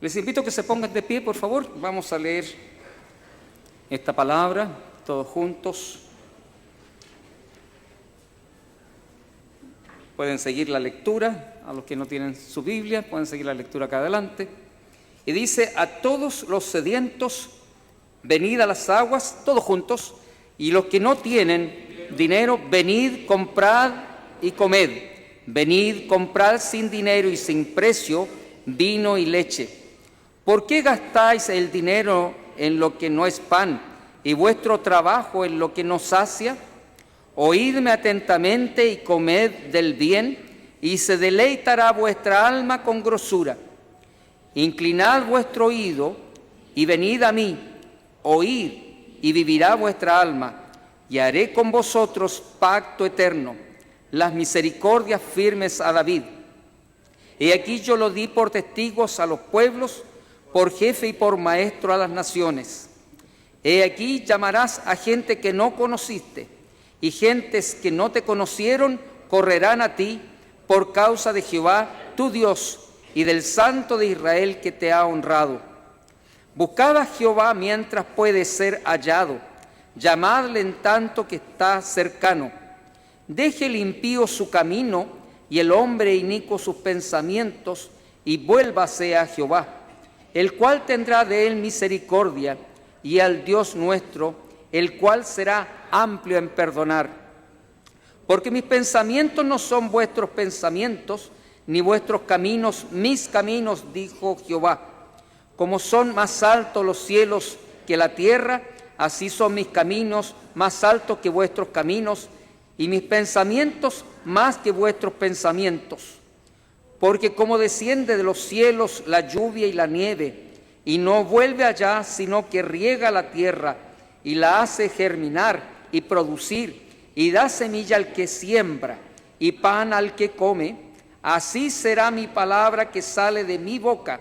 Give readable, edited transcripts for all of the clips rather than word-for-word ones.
Les invito a que se pongan de pie, por favor. Vamos a leer esta palabra todos juntos. Pueden seguir la lectura. A los que no tienen su Biblia, pueden seguir la lectura acá adelante. Y dice: a todos los sedientos, venid a las aguas, todos juntos, y los que no tienen dinero, venid, comprad y comed. Venid, comprad sin dinero y sin precio vino y leche. ¿Por qué gastáis el dinero en lo que no es pan y vuestro trabajo en lo que no sacia? Oídme atentamente y comed del bien, y se deleitará vuestra alma con grosura. Inclinad vuestro oído y venid a mí, oíd y vivirá vuestra alma, y haré con vosotros pacto eterno, las misericordias firmes a David. He aquí yo lo di por testigos a los pueblos, por jefe y por maestro a las naciones. He aquí llamarás a gente que no conociste, y gentes que no te conocieron correrán a ti por causa de Jehová tu Dios y del Santo de Israel que te ha honrado. Buscad a Jehová mientras puede ser hallado, llamadle en tanto que está cercano. Deje el impío su camino y el hombre inicuo sus pensamientos, y vuélvase a Jehová, el cual tendrá de él misericordia, y al Dios nuestro, el cual será amplio en perdonar. Porque mis pensamientos no son vuestros pensamientos, ni vuestros caminos mis caminos, dijo Jehová. Como son más altos los cielos que la tierra, así son mis caminos más altos que vuestros caminos, y mis pensamientos más que vuestros pensamientos. Porque como desciende de los cielos la lluvia y la nieve, y no vuelve allá, sino que riega la tierra, y la hace germinar y producir, y da semilla al que siembra, y pan al que come, así será mi palabra que sale de mi boca.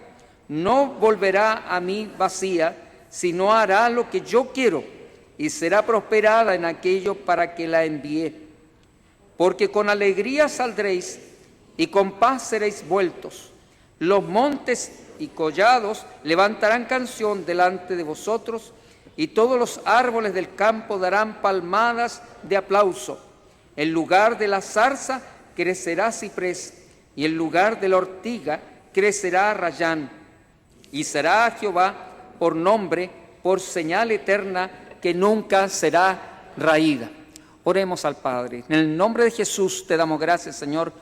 No volverá a mí vacía, sino hará lo que yo quiero, y será prosperada en aquello para que la envié. Porque con alegría saldréis, y con paz seréis vueltos. Los montes y collados levantarán canción delante de vosotros, y todos los árboles del campo darán palmadas de aplauso. En lugar de la zarza crecerá ciprés, y en lugar de la ortiga crecerá rayán. Y será a Jehová por nombre, por señal eterna, que nunca será raída. Oremos al Padre. En el nombre de Jesús te damos gracias, Señor,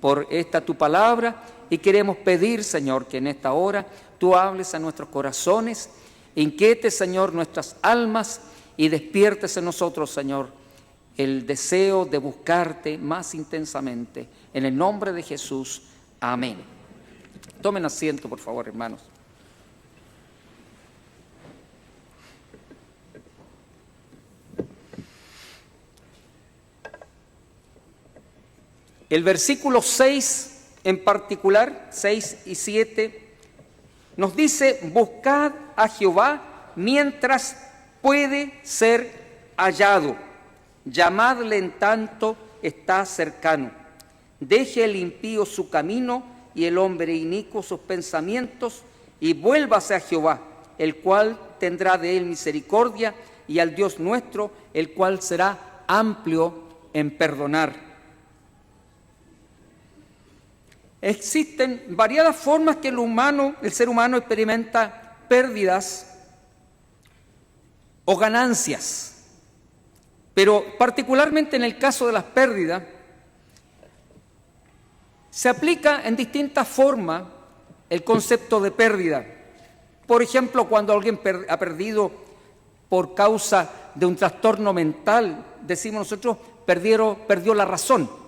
por esta tu palabra, y queremos pedir, Señor, que en esta hora tú hables a nuestros corazones, inquietes, Señor, nuestras almas, y despiertes en nosotros, Señor, el deseo de buscarte más intensamente. En el nombre de Jesús, amén. Tomen asiento, por favor, hermanos. El versículo 6 en particular, 6 y 7, nos dice: buscad a Jehová mientras puede ser hallado, llamadle en tanto está cercano. Deje el impío su camino y el hombre inicuo sus pensamientos, y vuélvase a Jehová, el cual tendrá de él misericordia, y al Dios nuestro, el cual será amplio en perdonar. Existen variadas formas que el ser humano experimenta pérdidas o ganancias, pero particularmente en el caso de las pérdidas, se aplica en distintas formas el concepto de pérdida. Por ejemplo, cuando alguien ha perdido por causa de un trastorno mental, decimos nosotros, perdió la razón.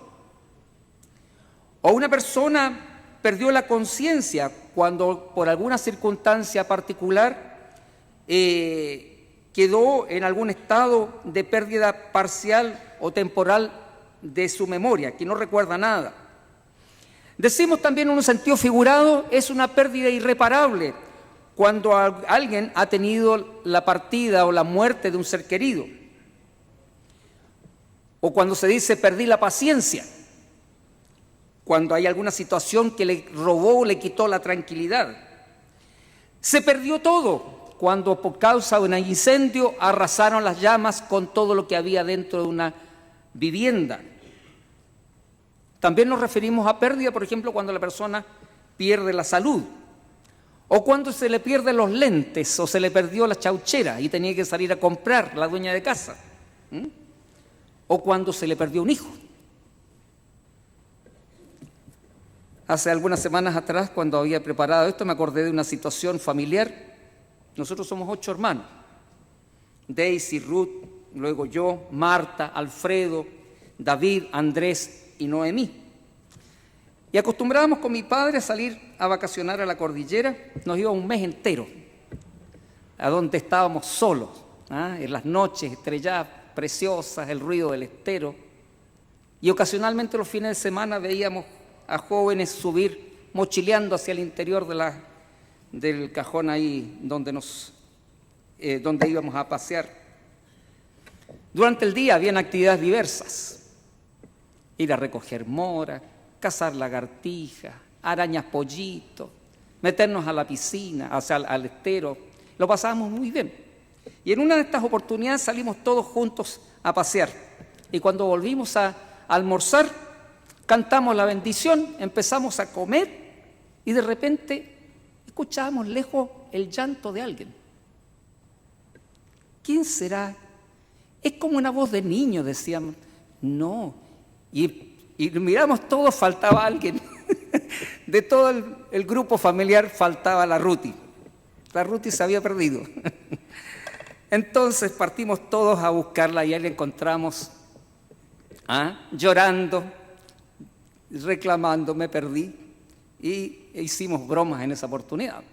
O una persona perdió la conciencia cuando por alguna circunstancia particular quedó en algún estado de pérdida parcial o temporal de su memoria, que no recuerda nada. Decimos también en un sentido figurado, es una pérdida irreparable cuando alguien ha tenido la partida o la muerte de un ser querido. O cuando se dice perdí la paciencia, cuando hay alguna situación que le robó o le quitó la tranquilidad. Se perdió todo cuando por causa de un incendio arrasaron las llamas con todo lo que había dentro de una vivienda. También nos referimos a pérdida, por ejemplo, cuando la persona pierde la salud, o cuando se le pierden los lentes, o se le perdió la chauchera y tenía que salir a comprar la dueña de casa, o cuando se le perdió un hijo. Hace algunas semanas atrás, cuando había preparado esto, me acordé de una situación familiar. Nosotros somos 8 hermanos: Daisy, Ruth, luego yo, Marta, Alfredo, David, Andrés y Noemí. Y acostumbrábamos con mi padre a salir a vacacionar a la cordillera. Nos iba un mes entero, a donde estábamos solos, en las noches estrelladas, preciosas, el ruido del estero. Y ocasionalmente los fines de semana veíamos a jóvenes subir mochileando hacia el interior del cajón ahí donde íbamos a pasear. Durante el día habían actividades diversas: ir a recoger mora, cazar lagartijas, arañas pollitos, meternos a la piscina, al estero. Lo pasábamos muy bien. Y en una de estas oportunidades salimos todos juntos a pasear. Y cuando volvimos a almorzar, cantamos la bendición, empezamos a comer y de repente escuchábamos lejos el llanto de alguien. ¿Quién será? Es como una voz de niño, decíamos. No. Y miramos todos, faltaba alguien. De todo el grupo familiar faltaba la Ruti. La Ruti se había perdido. Entonces partimos todos a buscarla y ahí la encontramos llorando, reclamando: me perdí. Y hicimos bromas en esa oportunidad.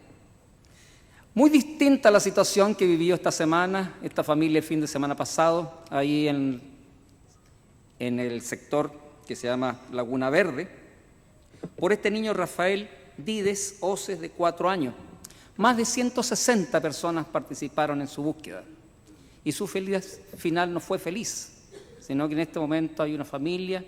Muy distinta a la situación que vivió esta familia el fin de semana pasado, ahí en el sector que se llama Laguna Verde, por este niño Rafael Dides Oces, de 4 años. Más de 160 personas participaron en su búsqueda y su final no fue feliz, sino que en este momento hay una familia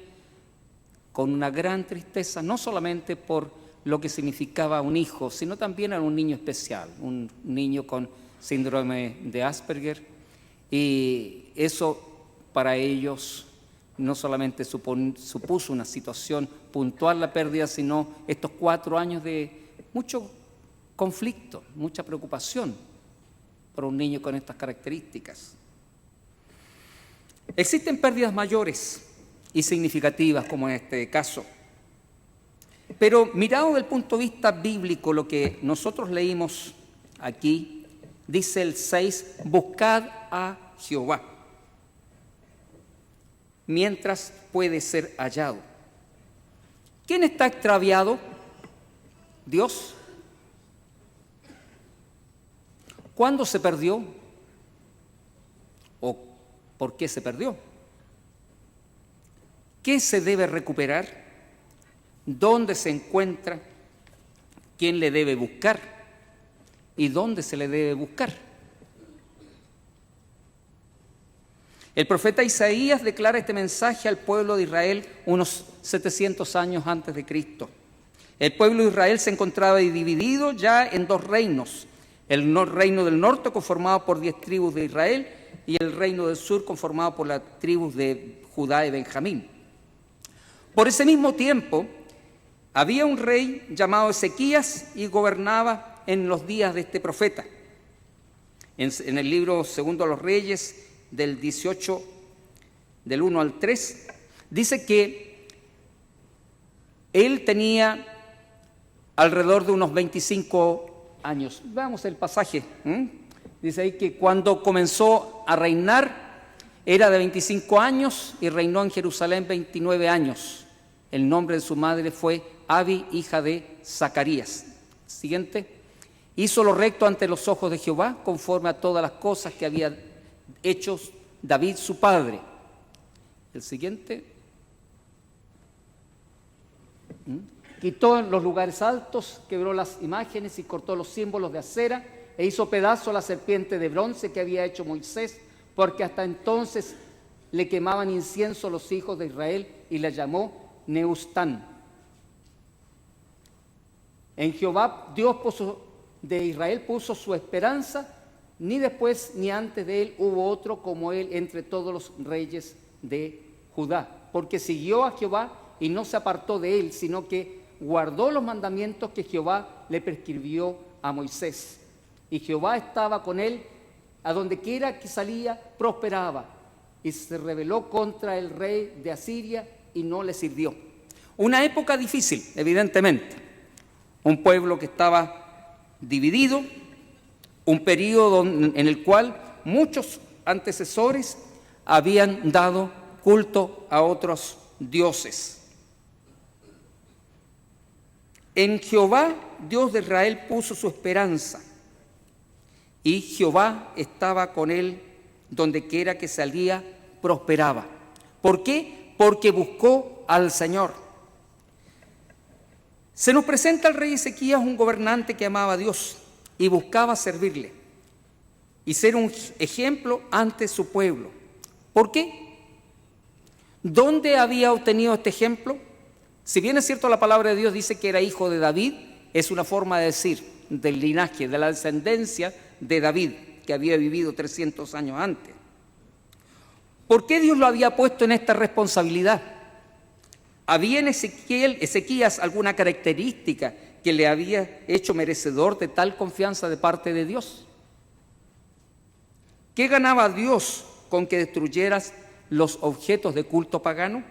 con una gran tristeza, no solamente por lo que significaba un hijo, sino también era un niño especial, un niño con síndrome de Asperger, y eso para ellos no solamente supuso una situación puntual, la pérdida, sino estos 4 años de mucho conflicto, mucha preocupación por un niño con estas características. Existen pérdidas mayores y significativas, como en este caso. Pero mirado desde el punto de vista bíblico, lo que nosotros leímos aquí, dice el 6, buscad a Jehová mientras puede ser hallado. ¿Quién está extraviado? Dios. ¿Cuándo se perdió? ¿O por qué se perdió? ¿Qué se debe recuperar? ¿Dónde se encuentra? ¿Quién le debe buscar? ¿Y dónde se le debe buscar? El profeta Isaías declara este mensaje al pueblo de Israel unos 700 años antes de Cristo. El pueblo de Israel se encontraba dividido ya en 2 reinos: el reino del norte, conformado por 10 tribus de Israel, y el reino del sur, conformado por las tribus de Judá y Benjamín. Por ese mismo tiempo había un rey llamado Ezequías y gobernaba en los días de este profeta. En el libro Segundo a los Reyes, del 18, del 1 al 3, dice que él tenía alrededor de unos 25 años. Veamos el pasaje. Dice ahí que cuando comenzó a reinar era de 25 años y reinó en Jerusalén 29 años. El nombre de su madre fue Abi, hija de Zacarías. Siguiente. Hizo lo recto ante los ojos de Jehová, conforme a todas las cosas que había hecho David su padre. El siguiente. Quitó los lugares altos, quebró las imágenes y cortó los símbolos de acera, e hizo pedazo la serpiente de bronce que había hecho Moisés, porque hasta entonces le quemaban incienso los hijos de Israel, y la llamó Neustán. En Jehová Dios puso de Israel puso su esperanza, ni después ni antes de él hubo otro como él entre todos los reyes de Judá, porque siguió a Jehová y no se apartó de él, sino que guardó los mandamientos que Jehová le prescribió a Moisés. Y Jehová estaba con él, a donde quiera que salía, prosperaba, y se rebeló contra el rey de Asiria y no le sirvió. Una época difícil, evidentemente. Un pueblo que estaba dividido, un periodo en el cual muchos antecesores habían dado culto a otros dioses. En Jehová, Dios de Israel, puso su esperanza, y Jehová estaba con él, donde quiera que salía, prosperaba. ¿Por qué? Porque buscó al Señor. Se nos presenta al rey Ezequías, un gobernante que amaba a Dios y buscaba servirle y ser un ejemplo ante su pueblo. ¿Por qué? ¿Dónde había obtenido este ejemplo? Si bien es cierto, la palabra de Dios dice que era hijo de David, es una forma de decir del linaje, de la descendencia de David, que había vivido 300 años antes. ¿Por qué Dios lo había puesto en esta responsabilidad? ¿Había en Ezequías alguna característica que le había hecho merecedor de tal confianza de parte de Dios? ¿Qué ganaba Dios con que destruyeras los objetos de culto pagano?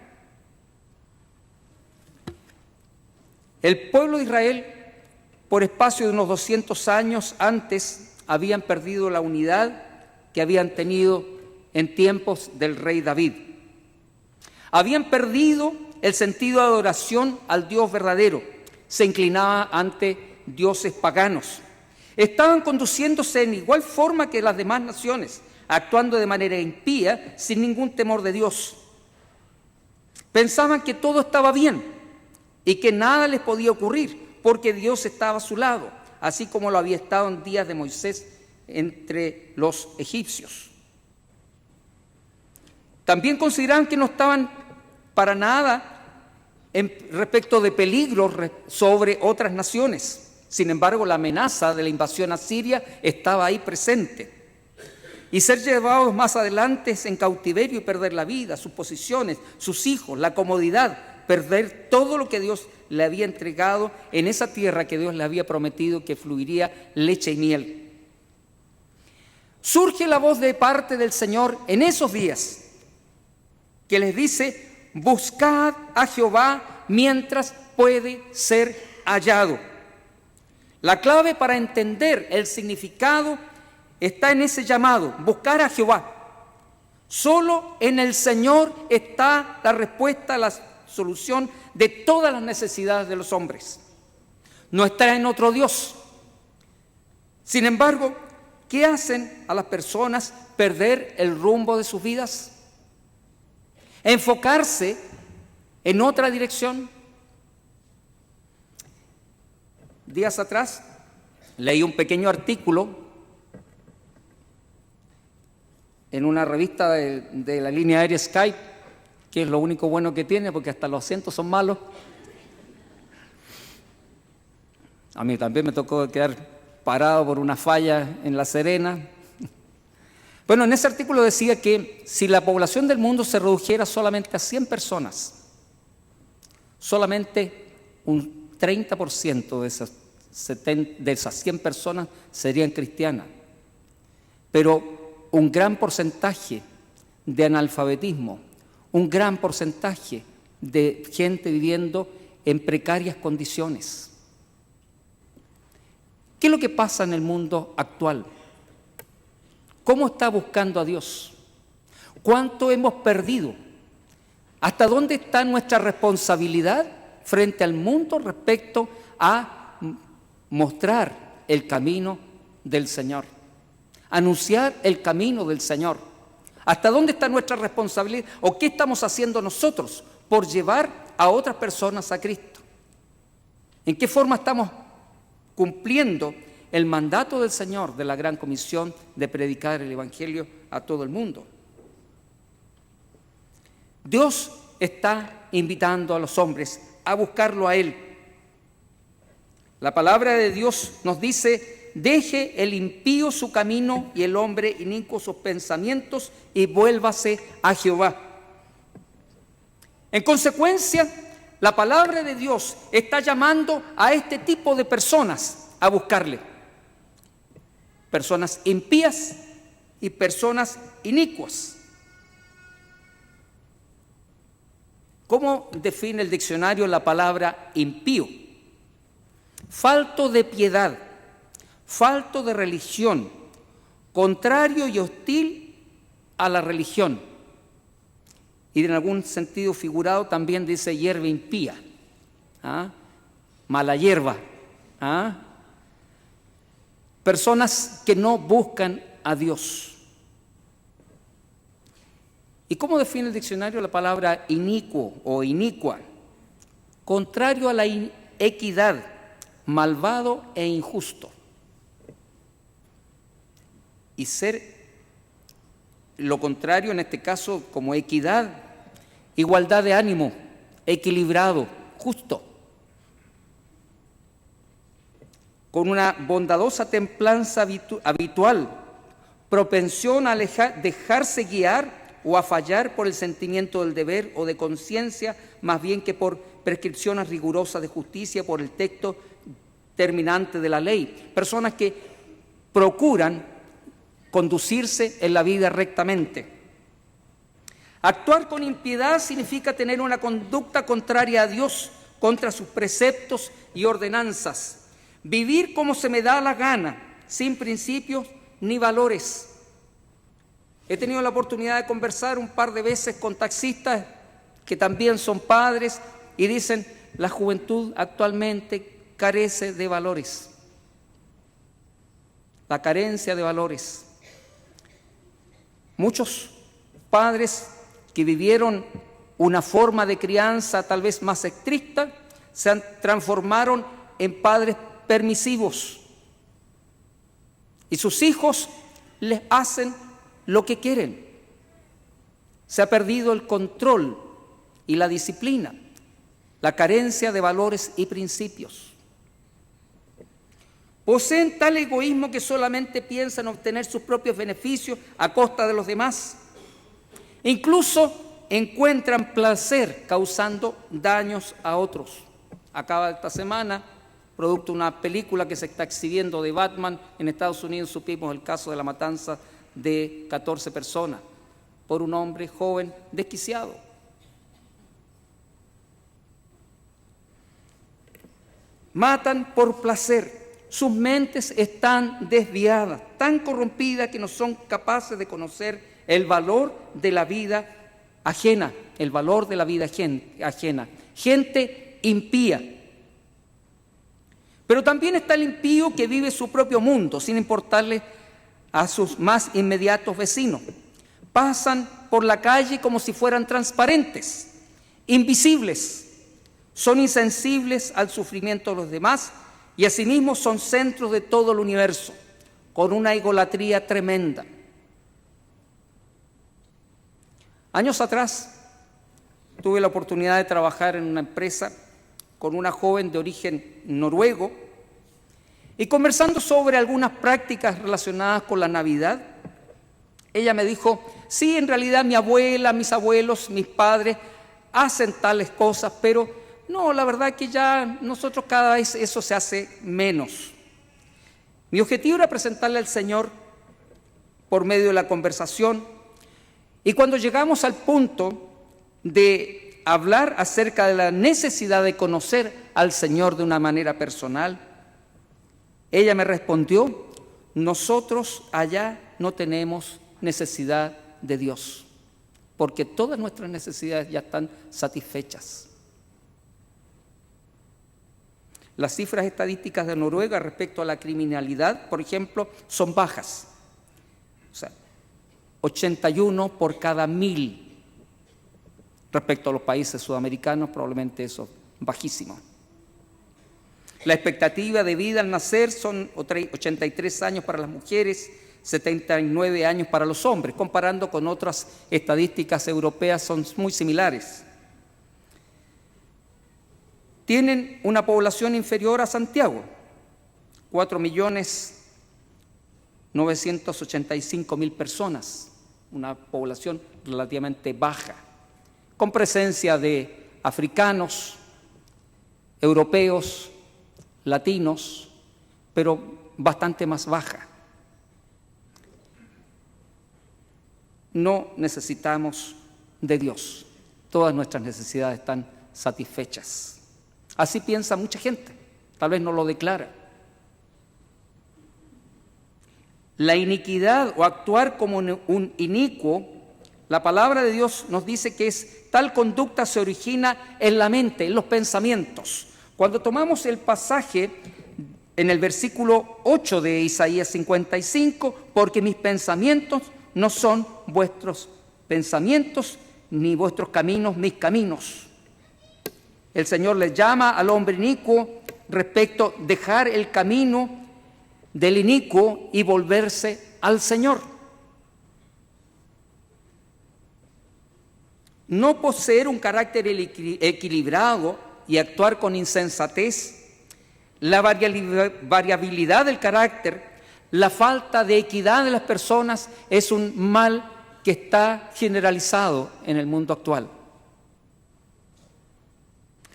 El pueblo de Israel, por espacio de unos 200 años antes, habían perdido la unidad que habían tenido en tiempos del rey David. Habían perdido el sentido de adoración al Dios verdadero. Se inclinaba ante dioses paganos. Estaban conduciéndose en igual forma que las demás naciones, actuando de manera impía, sin ningún temor de Dios. Pensaban que todo estaba bien y que nada les podía ocurrir, porque Dios estaba a su lado, así como lo había estado en días de Moisés entre los egipcios. También consideraban que no estaban para nada respecto de peligros sobre otras naciones. Sin embargo, la amenaza de la invasión asiria estaba ahí presente. Y ser llevados más adelante en cautiverio y perder la vida, sus posesiones, sus hijos, la comodidad, perder todo lo que Dios le había entregado en esa tierra que Dios le había prometido que fluiría leche y miel. Surge la voz de parte del Señor en esos días que les dice: buscad a Jehová mientras puede ser hallado. La clave para entender el significado está en ese llamado, buscar a Jehová. Solo en el Señor está la respuesta, la solución de todas las necesidades de los hombres. No está en otro Dios. Sin embargo, ¿qué hacen a las personas perder el rumbo de sus vidas? Enfocarse en otra dirección. Días atrás leí un pequeño artículo en una revista de la línea aérea Skype, que es lo único bueno que tiene, porque hasta los acentos son malos. A mí también me tocó quedar parado por una falla en La Serena. Bueno, en ese artículo decía que si la población del mundo se redujera solamente a 100 personas, solamente un 30% de esas 100 personas serían cristianas. Pero un gran porcentaje de analfabetismo, un gran porcentaje de gente viviendo en precarias condiciones. ¿Qué es lo que pasa en el mundo actual? ¿Cómo está buscando a Dios? ¿Cuánto hemos perdido? ¿Hasta dónde está nuestra responsabilidad frente al mundo respecto a mostrar el camino del Señor? Anunciar el camino del Señor. ¿Hasta dónde está nuestra responsabilidad? ¿O qué estamos haciendo nosotros por llevar a otras personas a Cristo? ¿En qué forma estamos cumpliendo el mandato del Señor de la gran comisión de predicar el Evangelio a todo el mundo? Dios está invitando a los hombres a buscarlo a Él. La palabra de Dios nos dice deje el impío su camino y el hombre inicuo sus pensamientos y vuélvase a Jehová. En consecuencia, la palabra de Dios está llamando a este tipo de personas a buscarle. Personas impías y personas inicuas. ¿Cómo define el diccionario la palabra impío? Falto de piedad, falto de religión, contrario y hostil a la religión. Y en algún sentido figurado también dice hierba impía, mala hierba. Personas que no buscan a Dios. ¿Y cómo define el diccionario la palabra inicuo o inicua? Contrario a la equidad, malvado e injusto. Y ser lo contrario en este caso como equidad, igualdad de ánimo, equilibrado, justo. Con una bondadosa templanza habitual, propensión a dejarse guiar o a fallar por el sentimiento del deber o de conciencia, más bien que por prescripciones rigurosas de justicia, por el texto terminante de la ley. Personas que procuran conducirse en la vida rectamente. Actuar con impiedad significa tener una conducta contraria a Dios, contra sus preceptos y ordenanzas. Vivir como se me da la gana, sin principios ni valores. He tenido la oportunidad de conversar un par de veces con taxistas que también son padres y dicen, la juventud actualmente carece de valores. La carencia de valores. Muchos padres que vivieron una forma de crianza tal vez más estricta se transformaron en padres permisivos. Y sus hijos les hacen lo que quieren. Se ha perdido el control y la disciplina, la carencia de valores y principios. Poseen tal egoísmo que solamente piensan obtener sus propios beneficios a costa de los demás. Incluso encuentran placer causando daños a otros. Acaba esta semana, producto de una película que se está exhibiendo de Batman en Estados Unidos, supimos el caso de la matanza de 14 personas por un hombre joven desquiciado. Matan por placer. Sus mentes están desviadas, tan corrompidas que no son capaces de conocer el valor de la vida ajena, el valor de la vida ajena. Gente impía. Pero también está el impío que vive su propio mundo, sin importarle a sus más inmediatos vecinos. Pasan por la calle como si fueran transparentes, invisibles. Son insensibles al sufrimiento de los demás y asimismo son centros de todo el universo, con una egolatría tremenda. Años atrás tuve la oportunidad de trabajar en una empresa con una joven de origen noruego y conversando sobre algunas prácticas relacionadas con la Navidad, ella me dijo, sí, en realidad mi abuela, mis abuelos, mis padres hacen tales cosas, pero no, la verdad que ya nosotros cada vez eso se hace menos. Mi objetivo era presentarle al Señor por medio de la conversación y cuando llegamos al punto de hablar acerca de la necesidad de conocer al Señor de una manera personal, ella me respondió, nosotros allá no tenemos necesidad de Dios, porque todas nuestras necesidades ya están satisfechas. Las cifras estadísticas de Noruega respecto a la criminalidad, por ejemplo, son bajas. O sea, 81 por cada 1000. Respecto a los países sudamericanos, probablemente eso es bajísimo. La expectativa de vida al nacer son 83 años para las mujeres, 79 años para los hombres. Comparando con otras estadísticas europeas, son muy similares. Tienen una población inferior a Santiago, 4 millones 985.000 personas, una población relativamente baja, con presencia de africanos, europeos, latinos, pero bastante más baja. No necesitamos de Dios. Todas nuestras necesidades están satisfechas. Así piensa mucha gente, tal vez no lo declara. La iniquidad o actuar como un inicuo, la palabra de Dios nos dice que tal conducta se origina en la mente, en los pensamientos. Cuando tomamos el pasaje en el versículo 8 de Isaías 55, porque mis pensamientos no son vuestros pensamientos, ni vuestros caminos mis caminos. El Señor le llama al hombre inicuo respecto a dejar el camino del inicuo y volverse al Señor. No poseer un carácter equilibrado y actuar con insensatez, la variabilidad del carácter, la falta de equidad de las personas es un mal que está generalizado en el mundo actual.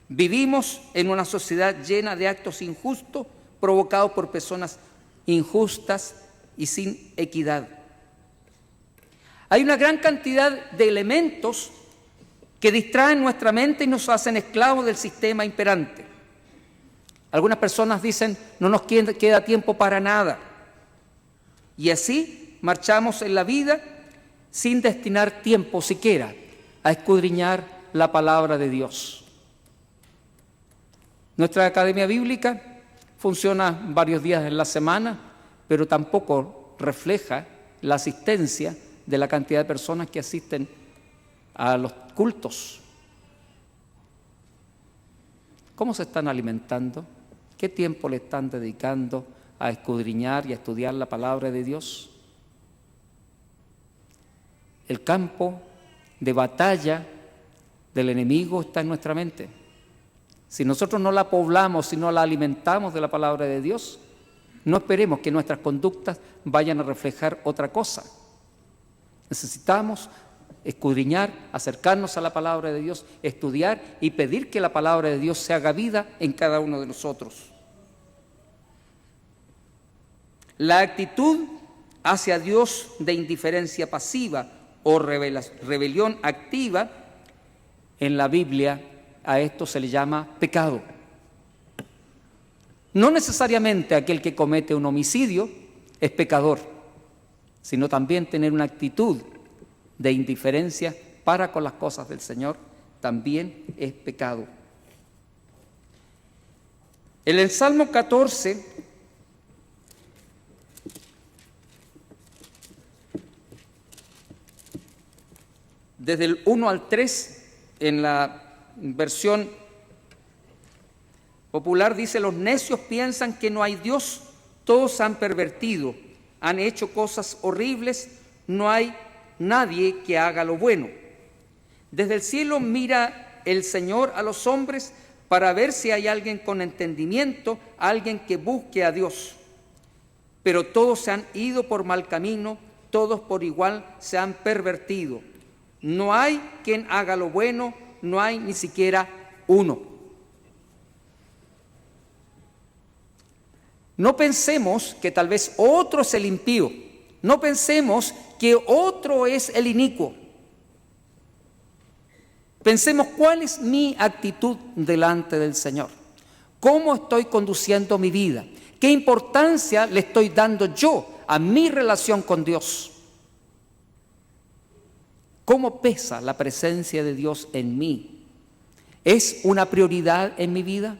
Vivimos en una sociedad llena de actos injustos provocados por personas injustas y sin equidad. Hay una gran cantidad de elementos que distraen nuestra mente y nos hacen esclavos del sistema imperante. Algunas personas dicen, no nos queda tiempo para nada. Y así marchamos en la vida sin destinar tiempo siquiera a escudriñar la palabra de Dios. Nuestra academia bíblica funciona varios días en la semana, pero tampoco refleja la asistencia de la cantidad de personas que asisten a los cultos. ¿Cómo se están alimentando? ¿Qué tiempo le están dedicando a escudriñar y a estudiar la palabra de Dios? El campo de batalla del enemigo está en nuestra mente. Si nosotros no la poblamos, si no la alimentamos de la palabra de Dios, no esperemos que nuestras conductas vayan a reflejar otra cosa. Necesitamos escudriñar, acercarnos a la palabra de Dios, estudiar y pedir que la palabra de Dios se haga vida en cada uno de nosotros. La actitud hacia Dios de indiferencia pasiva o rebelión activa, en la Biblia a esto se le llama pecado. No necesariamente aquel que comete un homicidio es pecador, sino también tener una actitud de indiferencia para con las cosas del Señor también es pecado. En el Salmo 14, desde el 1 al 3, en la versión popular dice: los necios piensan que no hay Dios, todos se han pervertido, han hecho cosas horribles, no hay nadie que haga lo bueno. Desde el cielo mira el Señor a los hombres para ver si hay alguien con entendimiento, alguien que busque a Dios. Pero todos se han ido por mal camino, todos por igual se han pervertido. No hay quien haga lo bueno, no hay ni siquiera uno. No pensemos que tal vez otro es el impío. No pensemos que otro es el inicuo. Pensemos cuál es mi actitud delante del Señor. ¿Cómo estoy conduciendo mi vida? ¿Qué importancia le estoy dando yo a mi relación con Dios? ¿Cómo pesa la presencia de Dios en mí? ¿Es una prioridad en mi vida?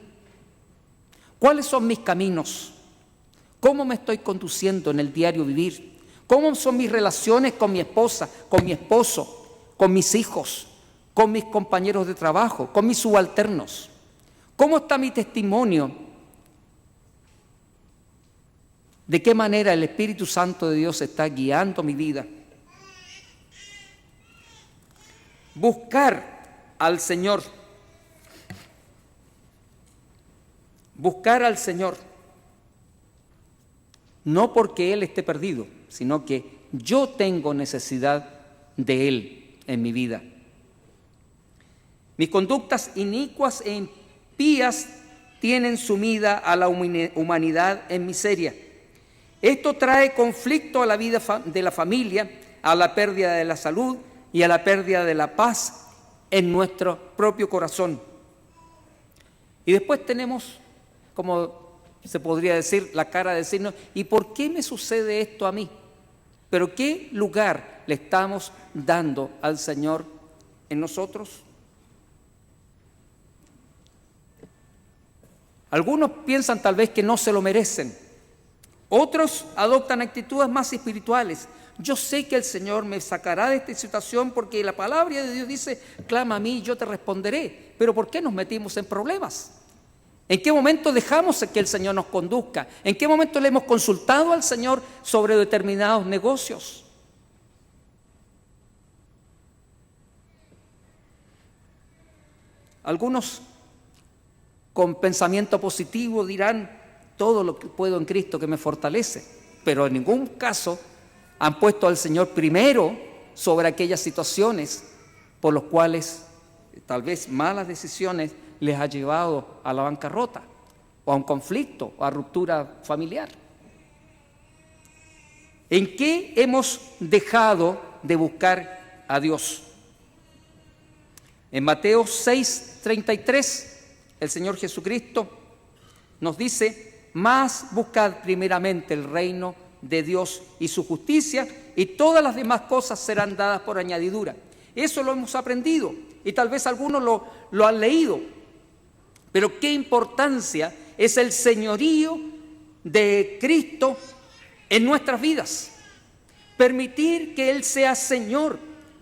¿Cuáles son mis caminos? ¿Cómo me estoy conduciendo en el diario vivir? ¿Cómo son mis relaciones con mi esposa, con mi esposo, con mis hijos, con mis compañeros de trabajo, con mis subalternos? ¿Cómo está mi testimonio? ¿De qué manera el Espíritu Santo de Dios está guiando mi vida? Buscar al Señor. Buscar al Señor. no porque Él esté perdido, sino que yo tengo necesidad de Él en mi vida. Mis conductas inicuas e impías tienen sumida a la humanidad en miseria. Esto trae conflicto a la vida de la familia, a la pérdida de la salud y a la pérdida de la paz en nuestro propio corazón. Y después tenemos, como se podría decir, la cara de decirnos, ¿y por qué me sucede esto a mí? ¿Pero qué lugar le estamos dando al Señor en nosotros? Algunos piensan tal vez que no se lo merecen. Otros adoptan actitudes más espirituales. Yo sé que el Señor me sacará de esta situación porque la palabra de Dios dice, clama a mí y yo te responderé. Pero ¿por qué nos metimos en problemas? ¿En qué momento dejamos que el Señor nos conduzca? ¿En qué momento le hemos consultado al Señor sobre determinados negocios? Algunos con pensamiento positivo dirán, todo lo que puedo en Cristo que me fortalece, pero en ningún caso han puesto al Señor primero sobre aquellas situaciones por las cuales tal vez malas decisiones les ha llevado a la bancarrota o a un conflicto o a ruptura familiar. ¿En qué hemos dejado de buscar a Dios? En Mateo 6:33, el Señor Jesucristo nos dice, mas buscad primeramente el reino de Dios y su justicia, y todas las demás cosas serán dadas por añadidura. Eso lo hemos aprendido y tal vez algunos lo han leído, pero qué importancia es el señorío de Cristo en nuestras vidas. Permitir que Él sea Señor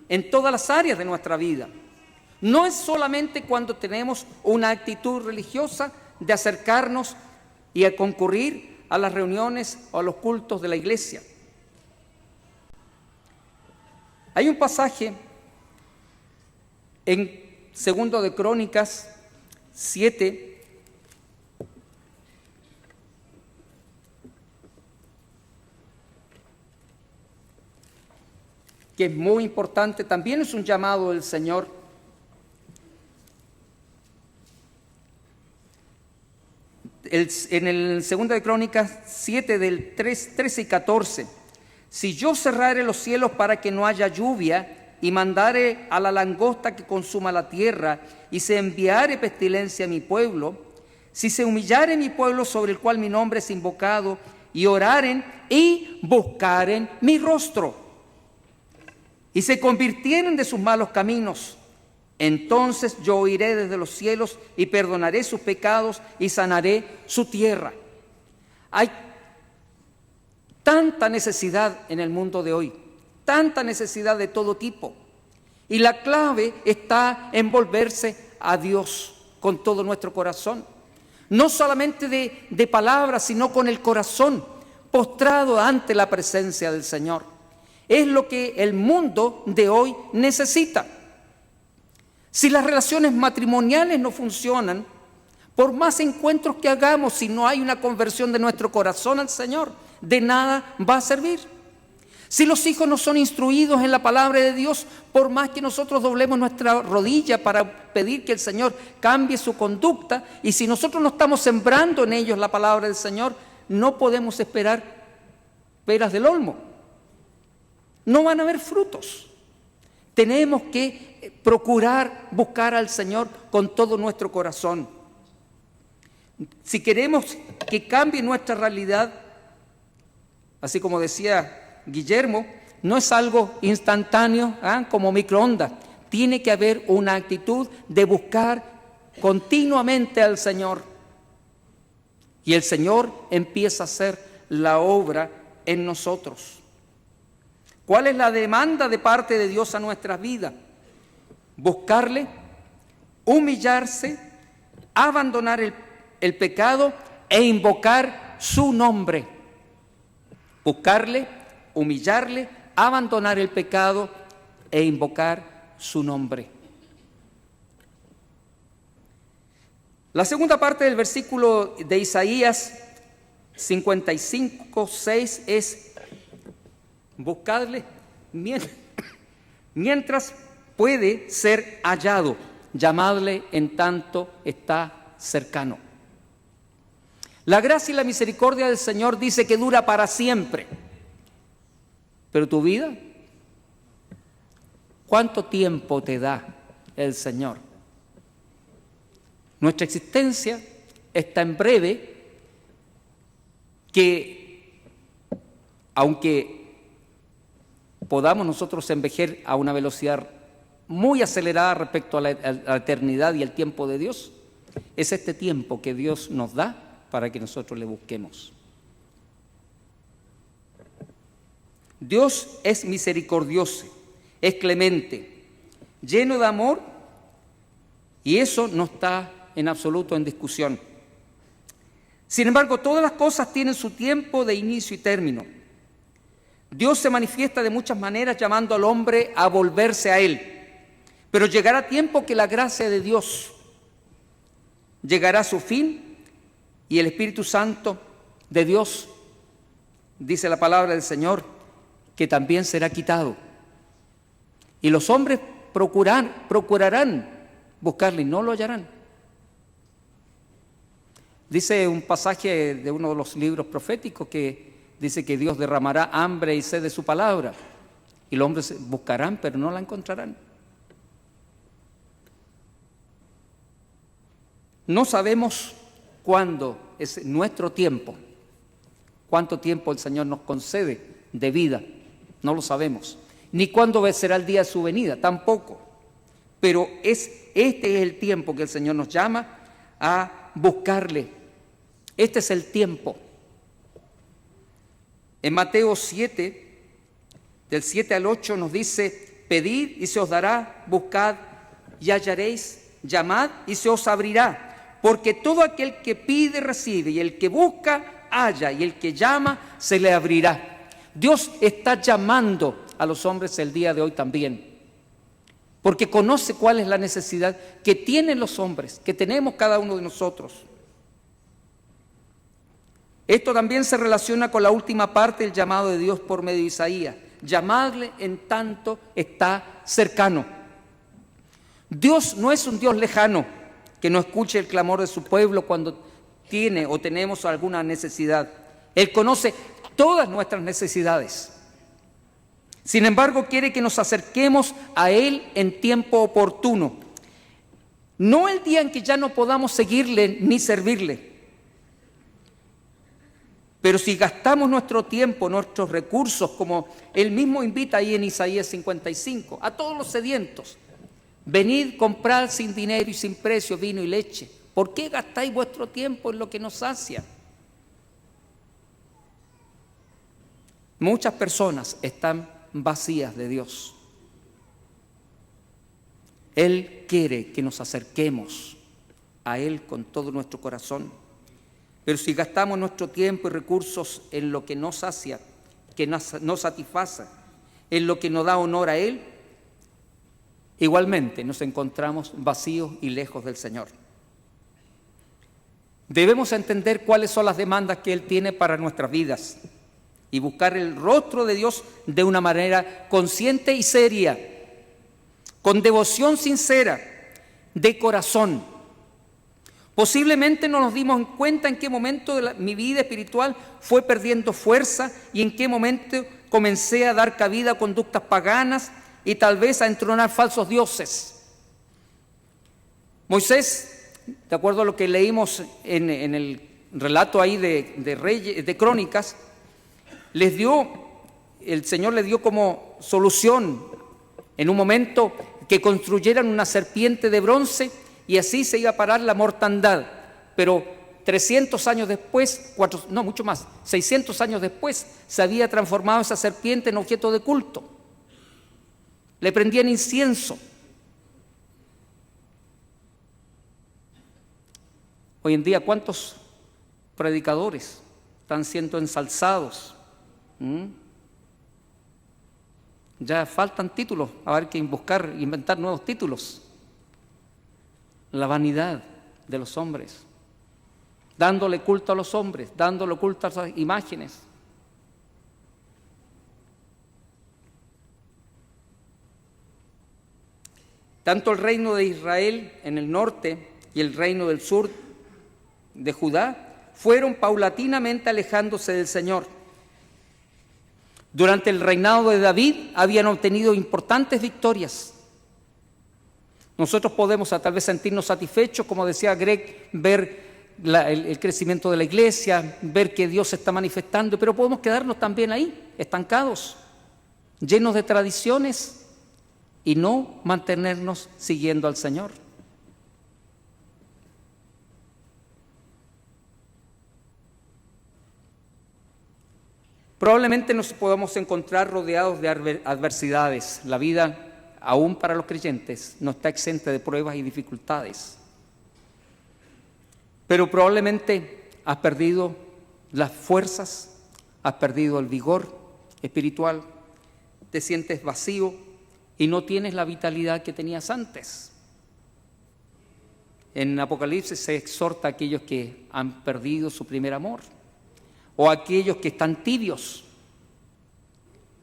en todas las áreas de nuestra vida. No es solamente cuando tenemos una actitud religiosa de acercarnos y a concurrir a las reuniones o a los cultos de la iglesia. Hay un pasaje en 2 de Crónicas 7, que es muy importante, también es un llamado del Señor. En el 2 de Crónicas 7 del 13 y 14, si yo cerrare los cielos para que no haya lluvia y mandare a la langosta que consuma la tierra y se enviare pestilencia a mi pueblo, si se humillare mi pueblo sobre el cual mi nombre es invocado y oraren y buscaren mi rostro y se convirtieren de sus malos caminos, entonces yo oiré desde los cielos y perdonaré sus pecados y sanaré su tierra. Hay tanta necesidad en el mundo de hoy, tanta necesidad de todo tipo. Y la clave está en volverse a Dios con todo nuestro corazón. No solamente de palabras, sino con el corazón postrado ante la presencia del Señor. Es lo que el mundo de hoy necesita. Si las relaciones matrimoniales no funcionan, por más encuentros que hagamos, si no hay una conversión de nuestro corazón al Señor, de nada va a servir. Si los hijos no son instruidos en la palabra de Dios, por más que nosotros doblemos nuestra rodilla para pedir que el Señor cambie su conducta, y si nosotros no estamos sembrando en ellos la palabra del Señor, no podemos esperar peras del olmo. No van a haber frutos. Tenemos que procurar buscar al Señor con todo nuestro corazón. Si queremos que cambie nuestra realidad, así como decía Guillermo, no es algo instantáneo, como microondas. Tiene que haber una actitud de buscar continuamente al Señor. Y el Señor empieza a hacer la obra en nosotros. ¿Cuál es la demanda de parte de Dios a nuestras vidas? Buscarle, humillarse, abandonar el pecado e invocar su nombre. Buscarle, humillarle, abandonar el pecado e invocar su nombre. La segunda parte del versículo de Isaías 55:6 es buscarle mientras puede ser hallado, llamadle en tanto está cercano. La gracia y la misericordia del Señor dice que dura para siempre. Pero tu vida, ¿cuánto tiempo te da el Señor? Nuestra existencia es tan breve que, aunque podamos nosotros envejecer a una velocidad muy acelerada respecto a la eternidad y el tiempo de Dios, es este tiempo que Dios nos da para que nosotros le busquemos. Dios es misericordioso, es clemente, lleno de amor, y eso no está en absoluto en discusión. Sin embargo, todas las cosas tienen su tiempo de inicio y término. Dios se manifiesta de muchas maneras llamando al hombre a volverse a Él, pero llegará tiempo que la gracia de Dios llegará a su fin y el Espíritu Santo de Dios, dice la palabra del Señor, que también será quitado. Y los hombres procurarán buscarle y no lo hallarán. Dice un pasaje de uno de los libros proféticos que dice que Dios derramará hambre y sed de su palabra, y los hombres buscarán, pero no la encontrarán. No sabemos cuándo es nuestro tiempo, cuánto tiempo el Señor nos concede de vida, no lo sabemos, ni cuándo será el día de su venida, tampoco. Pero este es el tiempo que el Señor nos llama a buscarle. Este es el tiempo. En Mateo 7, del 7 al 8 nos dice: pedid y se os dará, buscad y hallaréis, llamad y se os abrirá. Porque todo aquel que pide recibe, y el que busca halla, y el que llama se le abrirá. Dios está llamando a los hombres el día de hoy también, porque conoce cuál es la necesidad que tienen los hombres, que tenemos cada uno de nosotros. Esto también se relaciona con la última parte del llamado de Dios por medio de Isaías: llamadle en tanto está cercano. Dios no es un Dios lejano que no escuche el clamor de su pueblo cuando tiene o tenemos alguna necesidad. Él conoce todas nuestras necesidades. Sin embargo, quiere que nos acerquemos a Él en tiempo oportuno. No el día en que ya no podamos seguirle ni servirle. Pero si gastamos nuestro tiempo, nuestros recursos, como Él mismo invita ahí en Isaías 55, a todos los sedientos: venid, comprad sin dinero y sin precio vino y leche. ¿Por qué gastáis vuestro tiempo en lo que nos sacia? Muchas personas están vacías de Dios. Él quiere que nos acerquemos a Él con todo nuestro corazón. Pero si gastamos nuestro tiempo y recursos en lo que nos sacia, que nos satisface, en lo que nos da honor a Él, igualmente nos encontramos vacíos y lejos del Señor. Debemos entender cuáles son las demandas que Él tiene para nuestras vidas y buscar el rostro de Dios de una manera consciente y seria, con devoción sincera, de corazón. Posiblemente no nos dimos cuenta en qué momento de mi vida espiritual fue perdiendo fuerza y en qué momento comencé a dar cabida a conductas paganas y tal vez a entronar falsos dioses. Moisés, de acuerdo a lo que leímos en el relato ahí de Reyes, de Crónicas, el Señor le dio como solución en un momento que construyeran una serpiente de bronce y así se iba a parar la mortandad. Pero 300 años después, mucho más, 600 años después, se había transformado esa serpiente en objeto de culto. Le prendían incienso. Hoy en día, ¿cuántos predicadores están siendo ensalzados? Ya faltan títulos, a ver que inventar nuevos títulos. La vanidad de los hombres. dándole culto a los hombres, dándole culto a las imágenes. Tanto el reino de Israel en el norte y el reino del sur de Judá fueron paulatinamente alejándose del Señor. Durante el reinado de David habían obtenido importantes victorias. Nosotros podemos tal vez sentirnos satisfechos, como decía Greg, ver el crecimiento de la iglesia, ver que Dios se está manifestando, pero podemos quedarnos también ahí, estancados, llenos de tradiciones y no mantenernos siguiendo al Señor. Probablemente nos podamos encontrar rodeados de adversidades. La vida, aún para los creyentes, no está exenta de pruebas y dificultades. Pero probablemente has perdido las fuerzas, has perdido el vigor espiritual, te sientes vacío y no tienes la vitalidad que tenías antes. En Apocalipsis se exhorta a aquellos que han perdido su primer amor, o a aquellos que están tibios,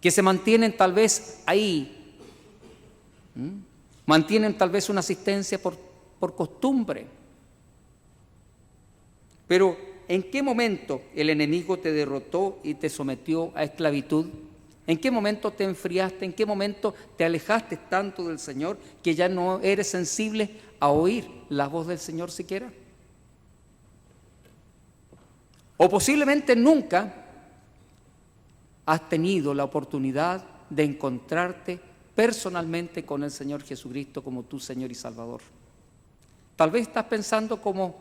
que se mantienen tal vez ahí, mantienen tal vez una asistencia por costumbre. Pero ¿en qué momento el enemigo te derrotó y te sometió a esclavitud? ¿En qué momento te enfriaste? ¿En qué momento te alejaste tanto del Señor que ya no eres sensible a oír la voz del Señor siquiera? O posiblemente nunca has tenido la oportunidad de encontrarte personalmente con el Señor Jesucristo como tu Señor y Salvador. Tal vez estás pensando como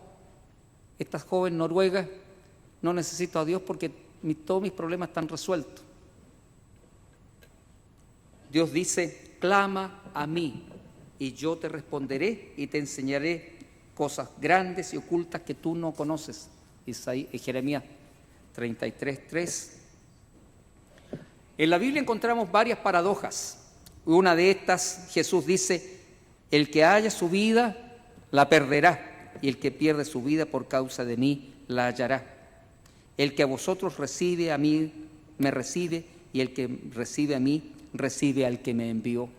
esta joven noruega: no necesito a Dios porque todos mis problemas están resueltos. Dios dice: clama a mí y yo te responderé y te enseñaré cosas grandes y ocultas que tú no conoces. Jeremías 33:3. En la Biblia encontramos varias paradojas. Una de estas, Jesús dice: el que haya su vida la perderá, y el que pierde su vida por causa de mí la hallará. El que a vosotros recibe, a mí me recibe, y el que recibe a mí recibe al que me envió.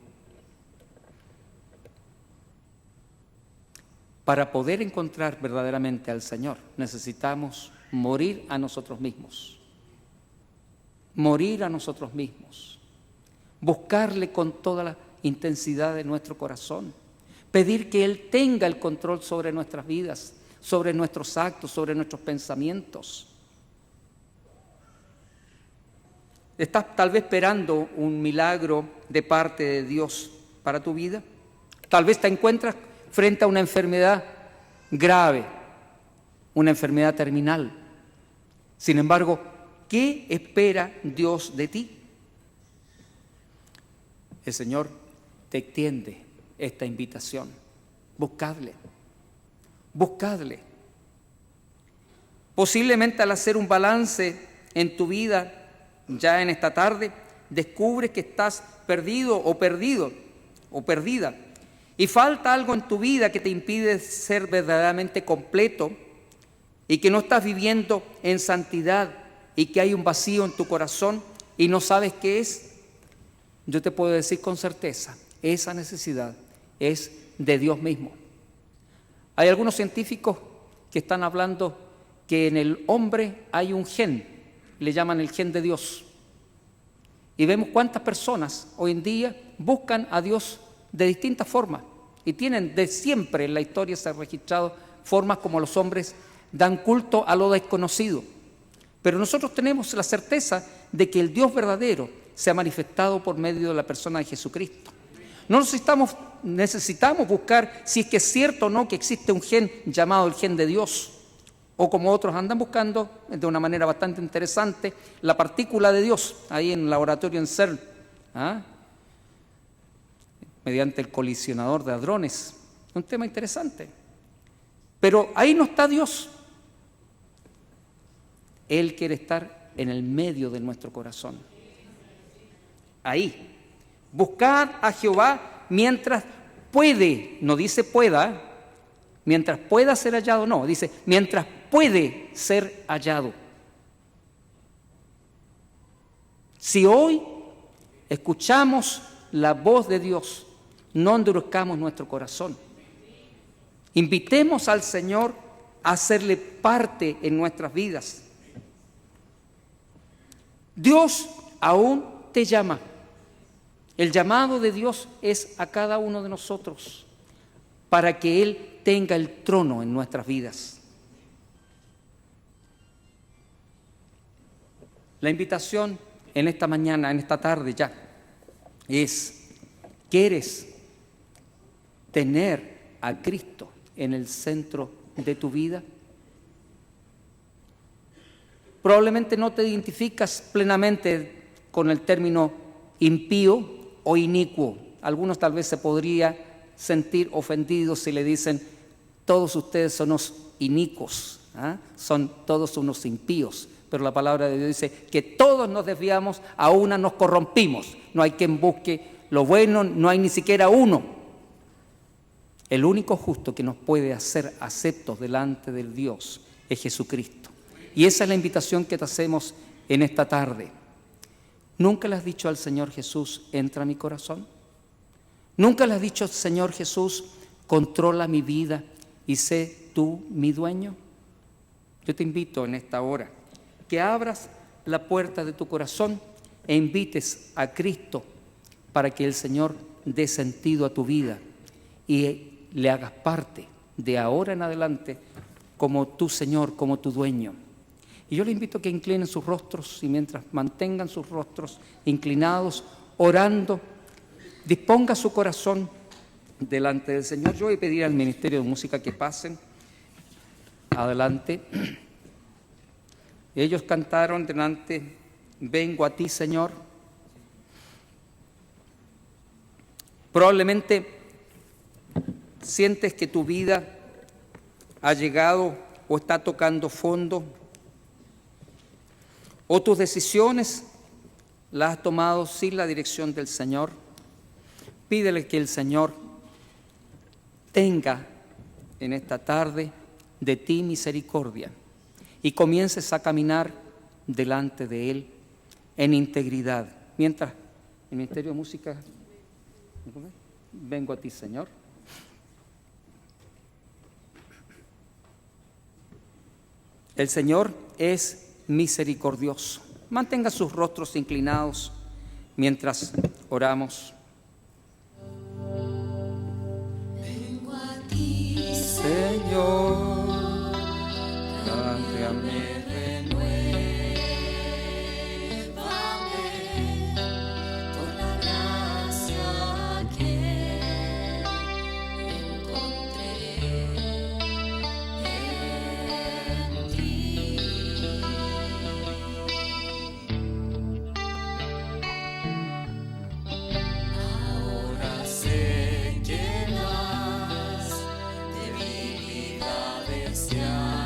Para poder encontrar verdaderamente al Señor, necesitamos morir a nosotros mismos. Morir a nosotros mismos. Buscarle con toda la intensidad de nuestro corazón. Pedir que Él tenga el control sobre nuestras vidas, sobre nuestros actos, sobre nuestros pensamientos. ¿Estás tal vez esperando un milagro de parte de Dios para tu vida? Tal vez te encuentras frente a una enfermedad grave, una enfermedad terminal. Sin embargo, ¿qué espera Dios de ti? El Señor te extiende esta invitación. Buscadle, buscadle. Posiblemente al hacer un balance en tu vida ya en esta tarde, descubres que estás perdido o perdida. Y falta algo en tu vida que te impide ser verdaderamente completo y que no estás viviendo en santidad y que hay un vacío en tu corazón y no sabes qué es. Yo te puedo decir con certeza, esa necesidad es de Dios mismo. Hay algunos científicos que están hablando que en el hombre hay un gen, le llaman el gen de Dios. Y vemos cuántas personas hoy en día buscan a Dios de distintas formas. Y tienen de siempre en la historia se han registrado formas como los hombres dan culto a lo desconocido. Pero nosotros tenemos la certeza de que el Dios verdadero se ha manifestado por medio de la persona de Jesucristo. No necesitamos buscar si es que es cierto o no que existe un gen llamado el gen de Dios. O como otros andan buscando, de una manera bastante interesante, la partícula de Dios, ahí en el laboratorio en CERN, mediante el colisionador de hadrones. Un tema interesante. Pero ahí no está Dios. Él quiere estar en el medio de nuestro corazón. Ahí. Buscad a Jehová mientras puede, no dice pueda, mientras pueda ser hallado, no, dice mientras puede ser hallado. Si hoy escuchamos la voz de Dios, no endurezcamos nuestro corazón. Invitemos al Señor a hacerle parte en nuestras vidas. Dios aún te llama. El llamado de Dios es a cada uno de nosotros para que Él tenga el trono en nuestras vidas. La invitación en esta mañana, en esta tarde ya, es: ¿quieres tener a Cristo en el centro de tu vida? Probablemente no te identificas plenamente con el término impío o inicuo. Algunos tal vez se podría sentir ofendidos si le dicen: todos ustedes son unos inicuos, son todos unos impíos. Pero la palabra de Dios dice que todos nos desviamos, a una nos corrompimos. No hay quien busque lo bueno, no hay ni siquiera uno. El único justo que nos puede hacer aceptos delante del Dios es Jesucristo. Y esa es la invitación que te hacemos en esta tarde. ¿Nunca le has dicho al Señor Jesús: entra a mi corazón? ¿Nunca le has dicho: Señor Jesús, controla mi vida y sé tú mi dueño? Yo te invito en esta hora que abras la puerta de tu corazón e invites a Cristo para que el Señor dé sentido a tu vida y le hagas parte de ahora en adelante como tu Señor, como tu dueño. Y yo le invito a que inclinen sus rostros, y mientras mantengan sus rostros inclinados, orando, disponga su corazón delante del Señor. Yo voy a pedir al Ministerio de Música que pasen adelante. Ellos cantaron delante: vengo a ti, Señor. Probablemente sientes que tu vida ha llegado o está tocando fondo, o tus decisiones las has tomado sin la dirección del Señor. Pídele que el Señor tenga en esta tarde de ti misericordia y comiences a caminar delante de Él en integridad. Mientras el Ministerio de Música, vengo a ti, Señor. El Señor es misericordioso. Mantenga sus rostros inclinados mientras oramos. Vengo a ti, Señor, cámbiame. por la gracia que encontré en ti. Ahora sé que las debilidades que hay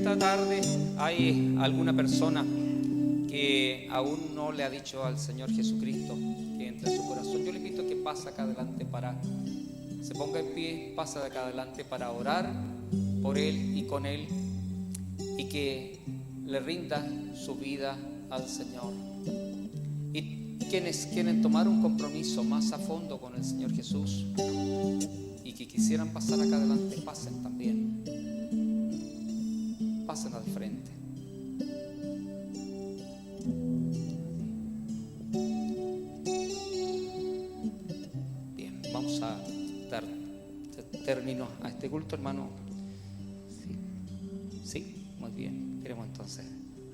esta tarde hay alguna persona que aún no le ha dicho al Señor Jesucristo que entre en su corazón, yo le invito a que pase acá adelante se ponga en pie, pasa de acá adelante para orar por él y con él, y que le rinda su vida al Señor. Y quienes quieren tomar un compromiso más a fondo con el Señor Jesús y que quisieran pasar acá adelante, pasen también. Pasen al frente. Bien, vamos a dar término a este culto, hermano. Sí, muy bien. Queremos entonces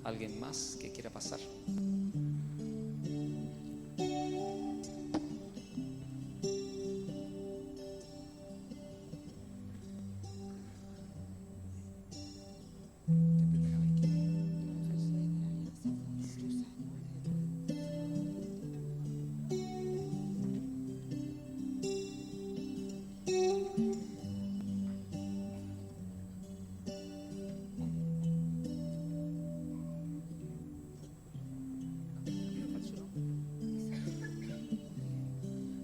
alguien más que quiera pasar.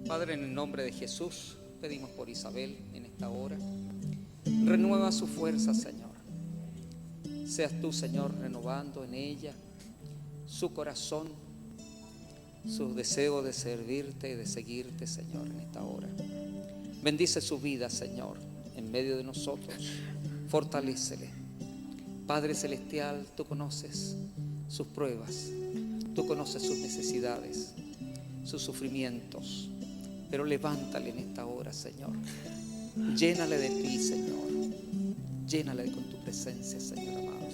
Padre, en el nombre de Jesús, pedimos por Isabel en esta hora. Renueva su fuerza, Señor. Seas tú, Señor, renovando en ella su corazón, su deseo de servirte y de seguirte, Señor, en esta hora. Bendice su vida, Señor, en medio de nosotros. Fortalécele. Padre Celestial, tú conoces sus pruebas, tú conoces sus necesidades, sus sufrimientos. Pero levántale en esta hora, Señor. Llénale de ti, Señor. Llénale con tu presencia, Señor amado.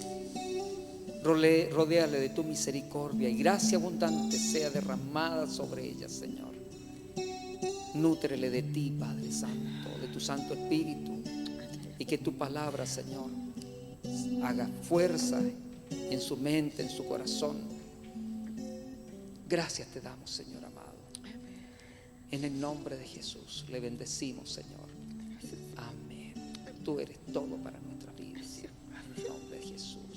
Rodéale de tu misericordia y gracia abundante sea derramada sobre ella, Señor. Nútrele de ti, Padre Santo, de tu Santo Espíritu, y que tu palabra, Señor, haga fuerza en su mente, en su corazón. Gracias te damos, Señor amado. En el nombre de Jesús le bendecimos, Señor. Amén. Tú eres todo para nuestra vida. En el nombre de Jesús.